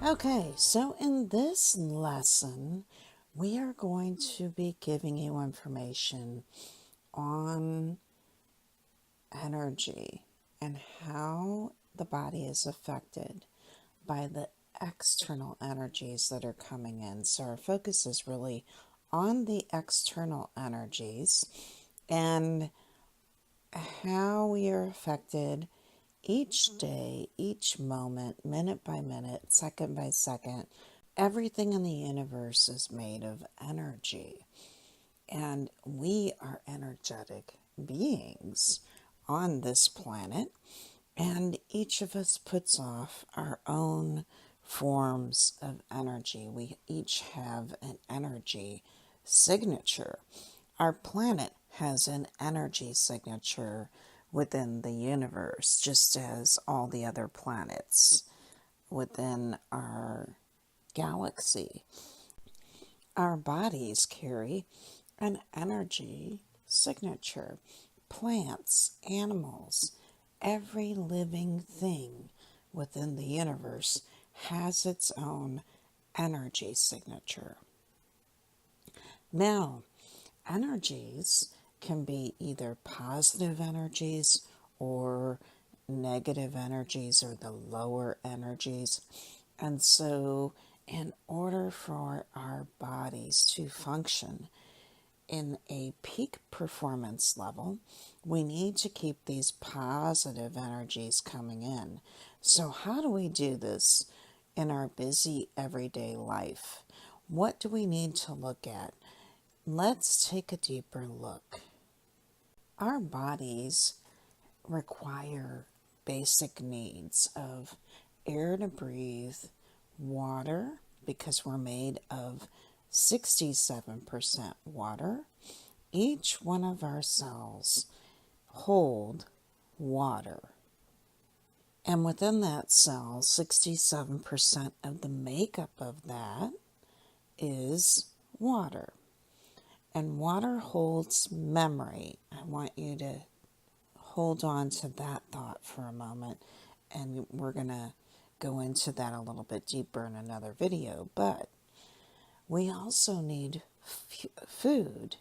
Okay, so in this lesson, we are going to be giving you information on energy and how the body is affected by the external energies that are coming in. So, our focus is really on the external energies and how we are affected each day, each moment, minute by minute, second by second. Everything in the universe is made of energy, and we are energetic beings on this planet, and each of us puts off our own forms of energy. We each have an energy signature. Our planet has an energy signature within the universe, just as all the other planets within our galaxy. Our bodies carry an energy signature. Plants, animals, every living thing within the universe has its own energy signature. Now, energies can be either positive energies or negative energies or the lower energies. And so, in order for our bodies to function in a peak performance level, we need to keep these positive energies coming in. So, how do we do this in our busy everyday life? What do we need to look at? Let's take a deeper look. Our bodies require basic needs of air to breathe, water, because we're made of 67% water. Each one of our cells hold water. And within that cell, 67% of the makeup of that is water. And water holds memory. I want you to hold on to that thought for a moment, and we're going to go into that a little bit deeper in another video. But we also need food,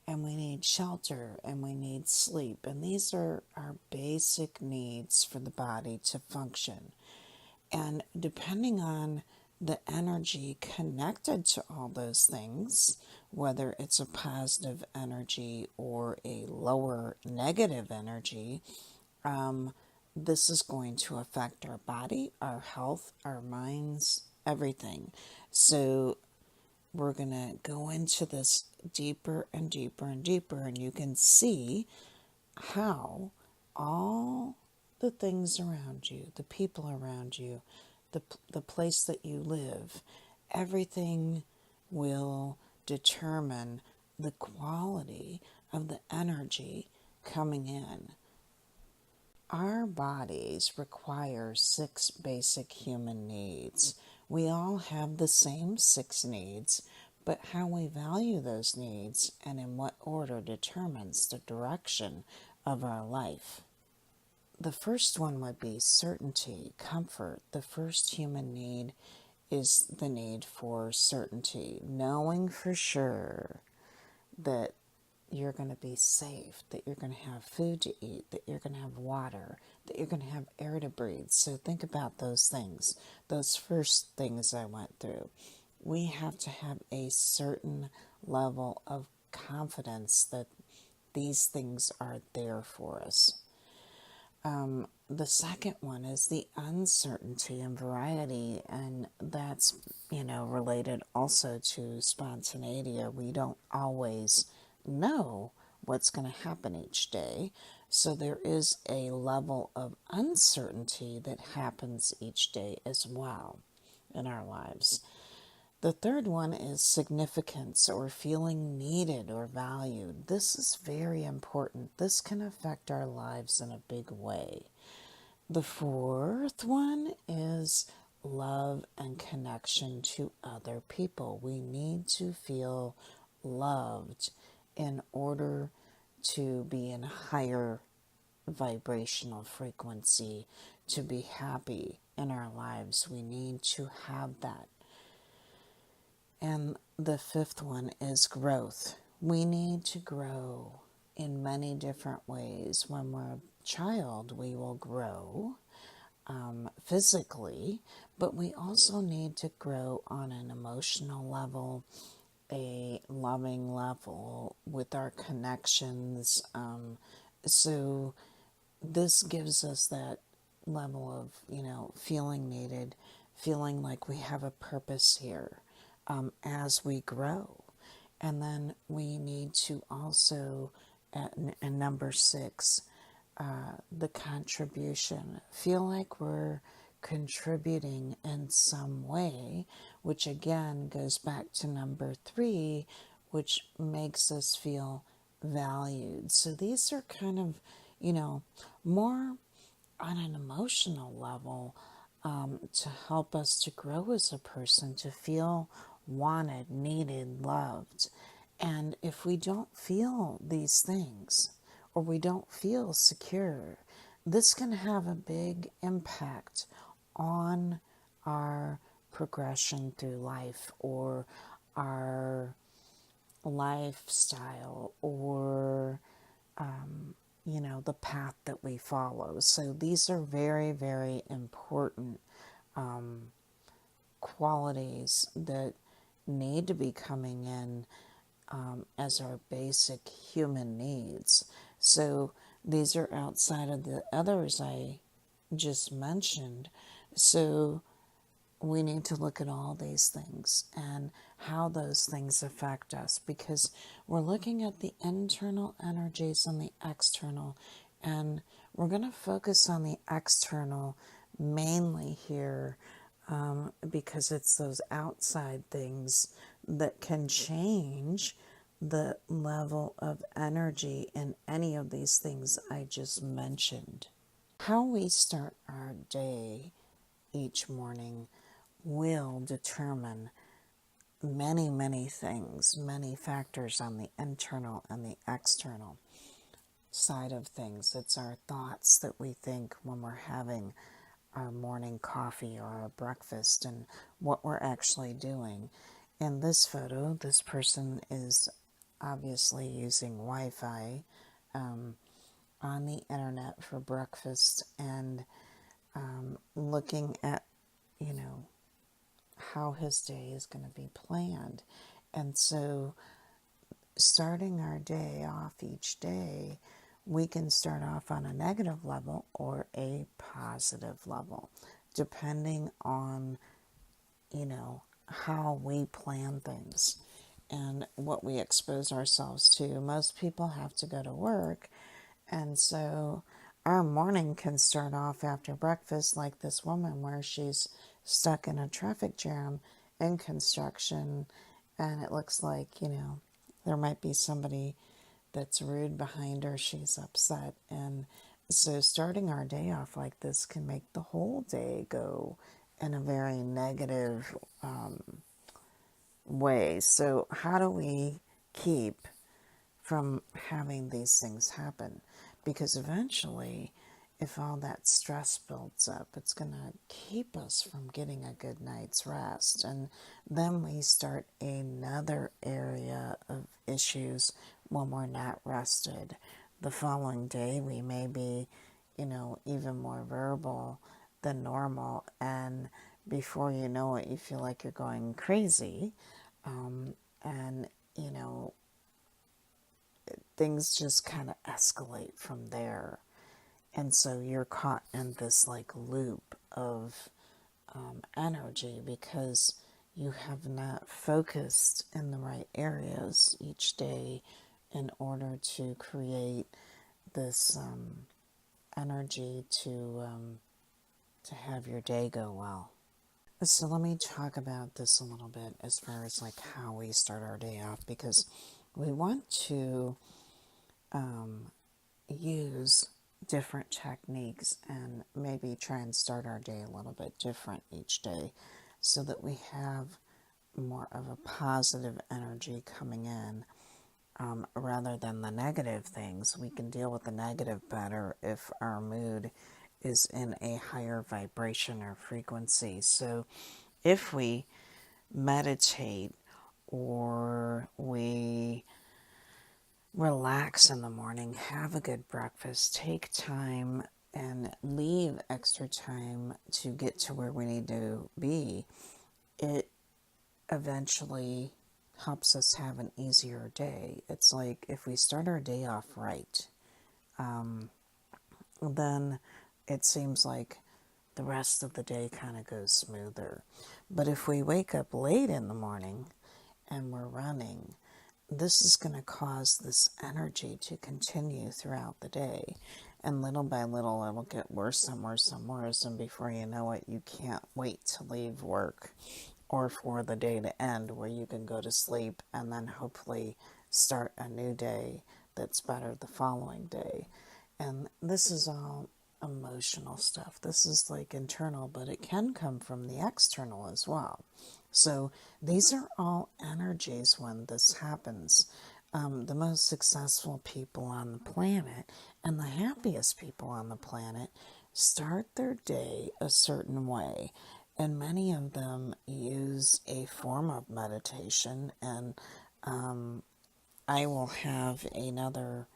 and we need shelter, and we need sleep. And these are our basic needs for the body to function. And depending on the energy connected to all those things, whether it's a positive energy or a lower negative energy, this is going to affect our body, our health, our minds, everything. So we're going to go into this deeper and deeper and deeper, and you can see how all the things around you, the people around you, the place that you live, everything will determine the quality of the energy coming in. Our bodies require 6 basic human needs. We all have the same 6 needs, but how we value those needs and in what order determines the direction of our life. The first one would be certainty, comfort. The first human need is the need for certainty, knowing for sure that you're going to be safe, that you're going to have food to eat, that you're going to have water, that you're going to have air to breathe. So think about those things, those first things I went through. We have to have a certain level of confidence that these things are there for us. The second one is the uncertainty and variety, and that's, related also to spontaneity. We don't always know what's going to happen each day. So there is a level of uncertainty that happens each day as well in our lives. The third one is significance or feeling needed or valued. This is very important. This can affect our lives in a big way. The fourth one is love and connection to other people. We need to feel loved in order to be in a higher vibrational frequency, to be happy in our lives. We need to have that. And the fifth one is growth. We need to grow in many different ways. When we're a child, we will grow physically, but we also need to grow on an emotional level, a loving level with our connections. So this gives us that level of, feeling needed, feeling like we have a purpose here as we grow. And then we need to also, at number 6, the contribution. Feel like we're contributing in some way, which again goes back to number 3, which makes us feel valued. So these are kind of, more on an emotional level to help us to grow as a person, to feel wanted, needed, loved. And if we don't feel these things, or we don't feel secure, this can have a big impact on our progression through life, or our lifestyle, or the path that we follow. So these are very, very important qualities that need to be coming in as our basic human needs. So these are outside of the others I just mentioned. So we need to look at all these things and how those things affect us, because we're looking at the internal energies and the external, and we're going to focus on the external mainly here, because it's those outside things that can change the level of energy in any of these things I just mentioned. How we start our day each morning will determine many, many things, many factors on the internal and the external side of things. It's our thoughts that we think when we're having our morning coffee or our breakfast, and what we're actually doing. In this photo, this person is obviously using Wi-Fi on the internet for breakfast, and looking at, how his day is going to be planned. And so, starting our day off each day, we can start off on a negative level or a positive level, depending on, how we plan things and what we expose ourselves to. Most people have to go to work, and so our morning can start off after breakfast like this woman, where she's stuck in a traffic jam in construction, and it looks like, there might be somebody that's rude behind her. She's upset. And so starting our day off like this can make the whole day go in a very negative way. So how do we keep from having these things happen? Because eventually, if all that stress builds up, it's going to keep us from getting a good night's rest. And then we start another area of issues when we're not rested. The following day, we may be, even more verbal than normal. And before you know it, you feel like you're going crazy. And, things just kind of escalate from there. And so you're caught in this like loop of energy, because you have not focused in the right areas each day in order to create this energy to have your day go well. So let me talk about this a little bit as far as like how we start our day off, because we want to use different techniques and maybe try and start our day a little bit different each day, so that we have more of a positive energy coming in, rather than the negative things. We can deal with the negative better if our mood is in a higher vibration or frequency. So if we meditate or we relax in the morning, have a good breakfast, take time and leave extra time to get to where we need to be, it eventually helps us have an easier day. It's like if we start our day off right, then it seems like the rest of the day kind of goes smoother. But if we wake up late in the morning and we're running, this is going to cause this energy to continue throughout the day. And little by little, it'll get worse and worse and worse. And before you know it, you can't wait to leave work or for the day to end where you can go to sleep and then hopefully start a new day that's better the following day. And this is all emotional stuff. This is like internal, but it can come from the external as well. So these are all energies when this happens. The most successful people on the planet and the happiest people on the planet start their day a certain way. And many of them use a form of meditation. And I will have another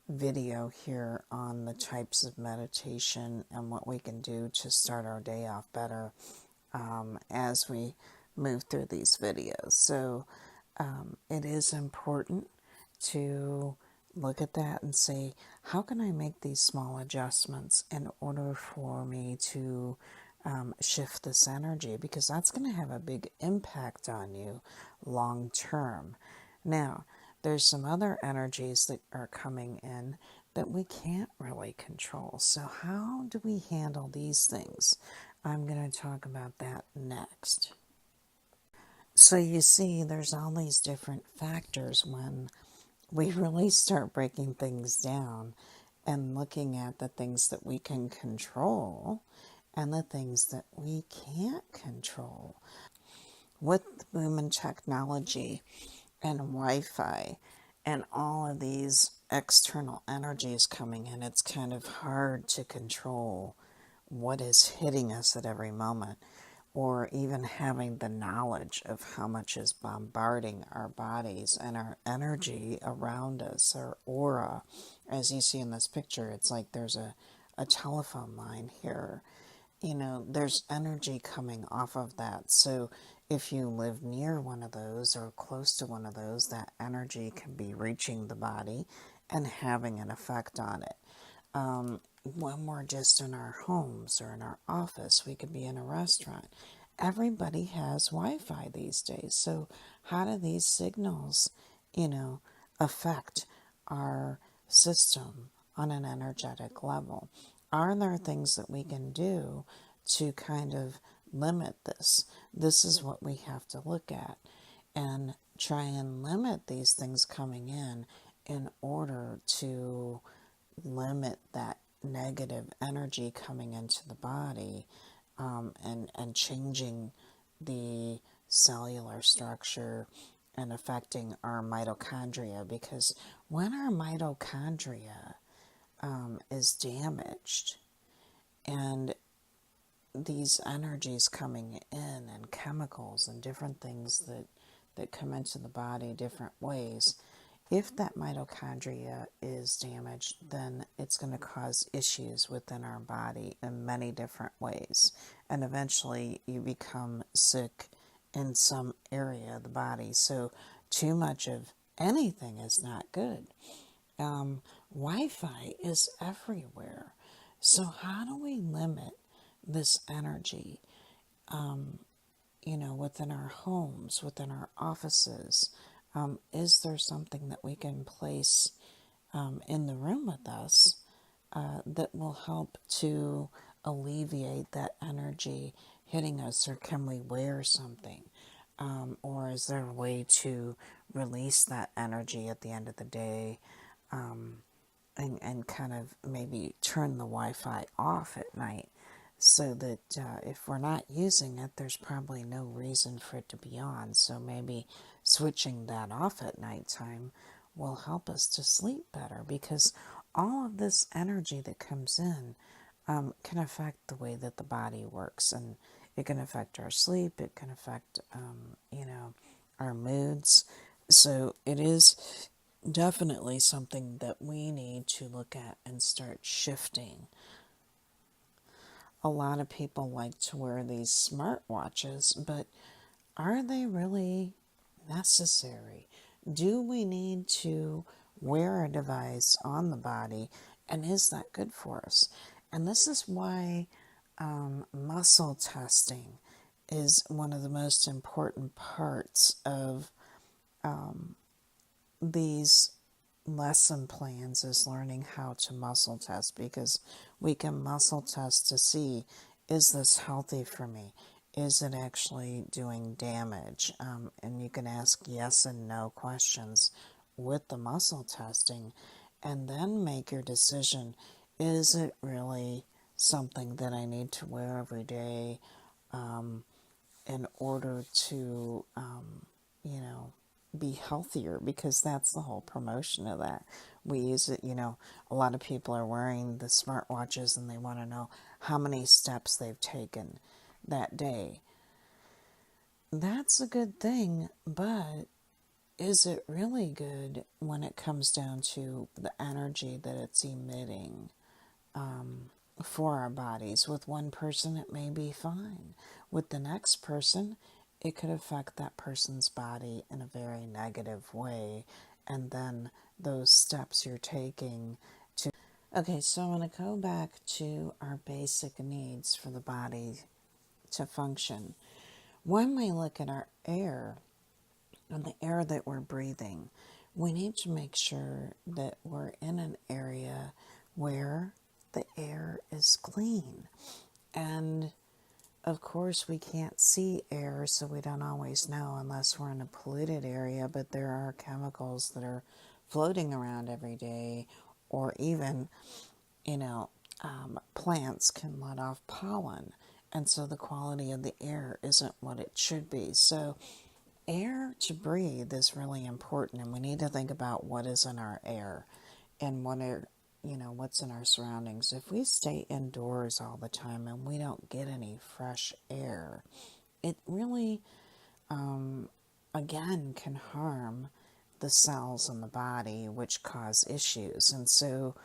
video here on the types of meditation and what we can do to start our day off better as we move through these videos. So it is important to look at that and say, how can I make these small adjustments in order for me to shift this energy? Because that's going to have a big impact on you long term. Now, there's some other energies that are coming in that we can't really control. So how do we handle these things? I'm going to talk about that next. So you see, there's all these different factors when we really start breaking things down and looking at the things that we can control and the things that we can't control. With the boom in technology and Wi-Fi and all of these external energies coming in, it's kind of hard to control what is hitting us at every moment, or even having the knowledge of how much is bombarding our bodies and our energy around us, our aura. As you see in this picture, it's like there's a telephone line here. You know, there's energy coming off of that. So if you live near one of those or close to one of those, that energy can be reaching the body and having an effect on it. When we're just in our homes or in our office, we could be in a restaurant. Everybody has Wi-Fi these days. So how do these signals, affect our system on an energetic level? Are there things that we can do to kind of limit this? This is what we have to look at and try and limit these things coming in order to limit that negative energy coming into the body, and changing the cellular structure and affecting our mitochondria. Because when our mitochondria is damaged and these energies coming in and chemicals and different things that come into the body different ways, if that mitochondria is damaged, then it's going to cause issues within our body in many different ways. And eventually you become sick in some area of the body. So too much of anything is not good. Wi-Fi is everywhere. So how do we limit this energy, within our homes, within our offices? Is there something that we can place in the room with us that will help to alleviate that energy hitting us? Or can we wear something? Or is there a way to release that energy at the end of the day, and kind of maybe turn the Wi-Fi off at night, so that if we're not using it, there's probably no reason for it to be on. So maybe switching that off at nighttime will help us to sleep better, because all of this energy that comes in can affect the way that the body works, and it can affect our sleep. It can affect, our moods. So it is definitely something that we need to look at and start shifting. A lot of people like to wear these smartwatches, but are they really necessary? Do we need to wear a device on the body, and is that good for us? And this is why muscle testing is one of the most important parts of these lesson plans, is learning how to muscle test, because we can muscle test to see, is this healthy for me? Is it actually doing damage? And you can ask yes and no questions with the muscle testing, and then make your decision. Is it really something that I need to wear every day in order to, be healthier? Because that's the whole promotion of that. We use it, a lot of people are wearing the smartwatches and they want to know how many steps they've taken that day. That's a good thing, but is it really good when it comes down to the energy that it's emitting for our bodies? With one person, it may be fine. With the next person, it could affect that person's body in a very negative way. And then those steps you're taking to. Okay, so I want to go back to our basic needs for the body to function. When we look at our air and the air that we're breathing, we need to make sure that we're in an area where the air is clean. And of course, we can't see air, so we don't always know unless we're in a polluted area, but there are chemicals that are floating around every day, or even, plants can let off pollen, and so the quality of the air isn't what it should be. So air to breathe is really important, and we need to think about what is in our air and what's in our surroundings. If we stay indoors all the time and we don't get any fresh air, it really, again, can harm the cells in the body, which cause issues. And so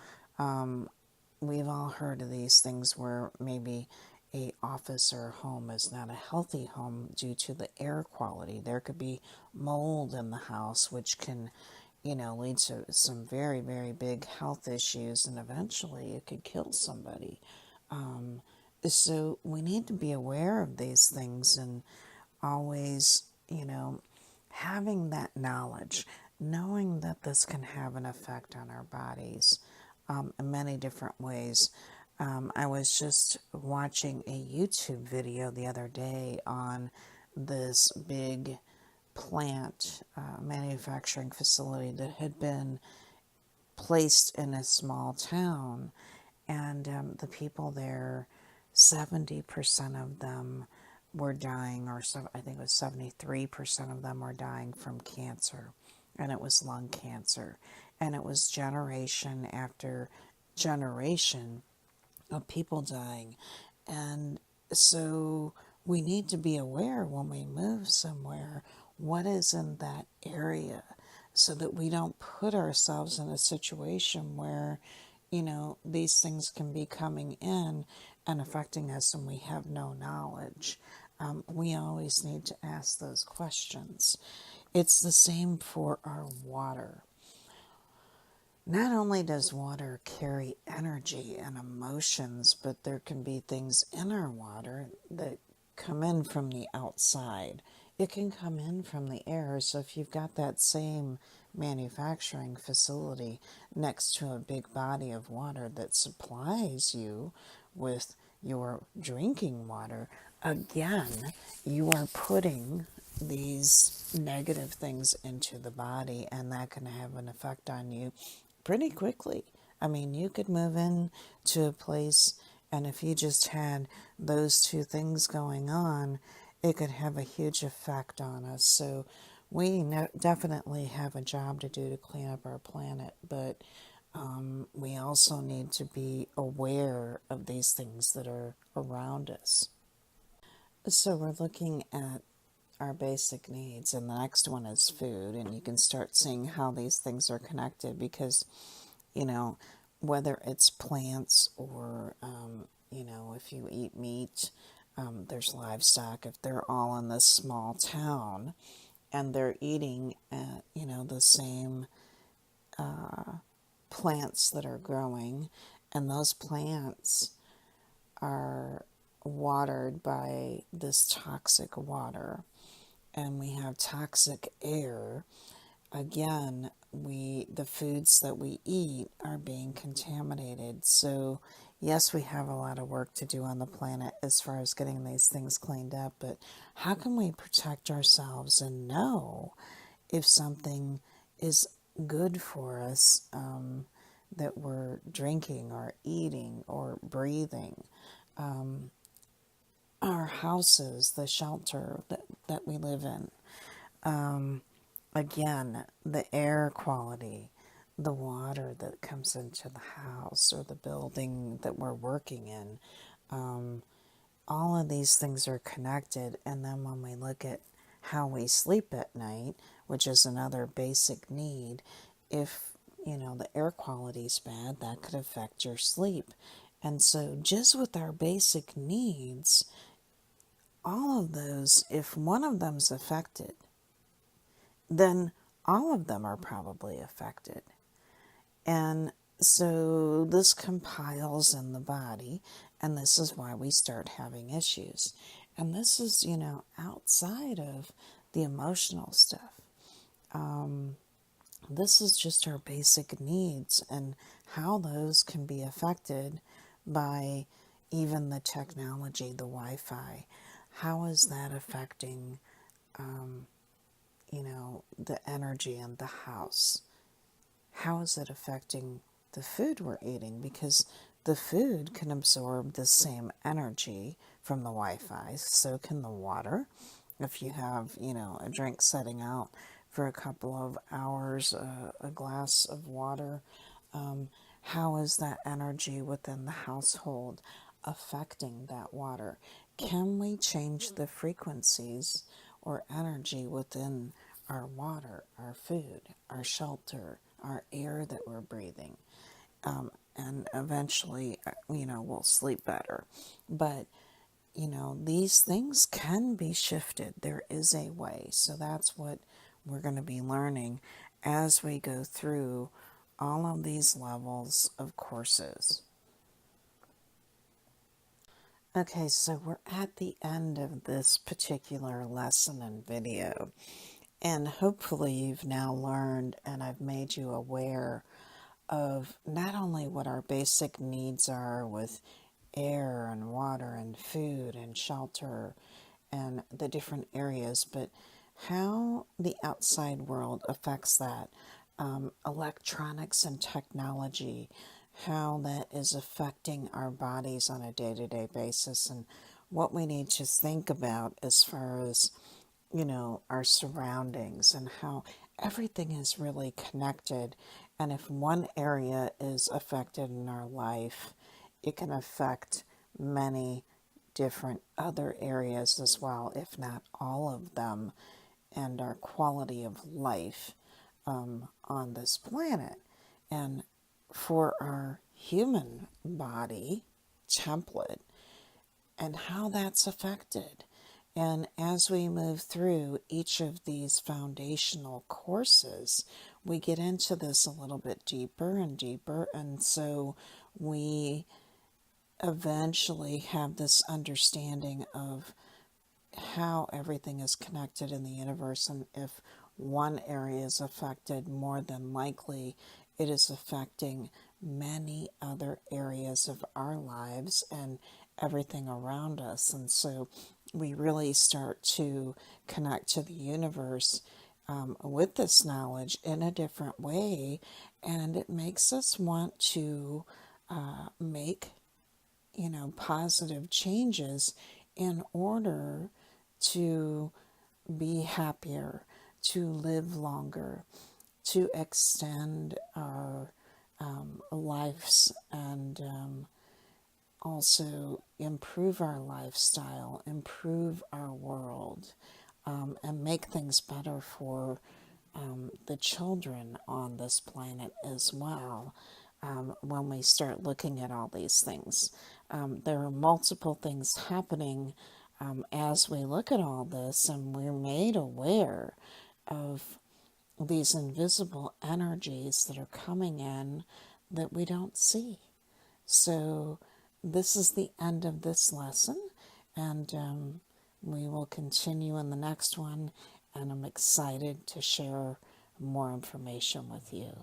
we've all heard of these things where maybe a office or a home is not a healthy home due to the air quality. There could be mold in the house, which can, lead to some very, very big health issues, and eventually it could kill somebody. So we need to be aware of these things, and always, having that knowledge, knowing that this can have an effect on our bodies in many different ways. I was just watching a YouTube video the other day on this big plant manufacturing facility that had been placed in a small town, and the people there, 70% of them were dying, or so, I think it was 73% of them were dying from cancer, and it was lung cancer, and it was generation after generation of people dying. And so we need to be aware when we move somewhere what is in that area, so that we don't put ourselves in a situation where, these things can be coming in and affecting us and we have no knowledge. We always need to ask those questions. It's the same for our water. Not only does water carry energy and emotions, but there can be things in our water that come in from the outside. It can come in from the air. So if you've got that same manufacturing facility next to a big body of water that supplies you with your drinking water, again, you are putting these negative things into the body, and that can have an effect on you pretty quickly. I mean, you could move in to a place, and if you just had those two things going on, it could have a huge effect on us. So we definitely have a job to do to clean up our planet, but we also need to be aware of these things that are around us. So we're looking at our basic needs, and the next one is food, and you can start seeing how these things are connected because, you know, whether it's plants or, if you eat meat, there's livestock, if they're all in this small town and they're eating, the same plants that are growing, and those plants are watered by this toxic water, and we have toxic air. Again, the foods that we eat are being contaminated. So yes, we have a lot of work to do on the planet as far as getting these things cleaned up, but how can we protect ourselves and know if something is good for us, that we're drinking or eating or breathing? Our houses, the shelter that we live in. Again, the air quality, the water that comes into the house or the building that we're working in. All of these things are connected. And then when we look at how we sleep at night, which is another basic need, if the air quality is bad, that could affect your sleep. And so, just with our basic needs, all of those, if one of them's affected, then all of them are probably affected. And so this compiles in the body, and this is why we start having issues. And this is, outside of the emotional stuff. This is just our basic needs and how those can be affected by even the technology, the Wi-Fi. How is that affecting, the energy in the house? How is it affecting the food we're eating? Because the food can absorb the same energy from the Wi-Fi, so can the water. If you have, a drink setting out for a couple of hours, a glass of water, how is that energy within the household affecting that water? Can we change the frequencies or energy within our water, our food, our shelter, our air that we're breathing? And eventually, we'll sleep better. But, these things can be shifted. There is a way. So that's what we're going to be learning as we go through all of these levels of courses. Okay, so we're at the end of this particular lesson and video. And hopefully you've now learned and I've made you aware of not only what our basic needs are with air and water and food and shelter and the different areas, but how the outside world affects that. Electronics and technology, how that is affecting our bodies on a day-to-day basis, and what we need to think about as far as our surroundings and how everything is really connected. And if one area is affected in our life, it can affect many different other areas as well, if not all of them, and our quality of life on this planet. And for our human body template and how that's affected. And as we move through each of these foundational courses, we get into this a little bit deeper and deeper. And so we eventually have this understanding of how everything is connected in the universe. And if one area is affected, more than likely it is affecting many other areas of our lives and everything around us. And so we really start to connect to the universe with this knowledge in a different way, and it makes us want to make positive changes in order to be happier, to live longer, to extend our lives and also improve our lifestyle, improve our world, and make things better for the children on this planet as well. When we start looking at all these things, there are multiple things happening as we look at all this, and we're made aware of these invisible energies that are coming in that we don't see. So, this is the end of this lesson, and we will continue in the next one. And I'm excited to share more information with you.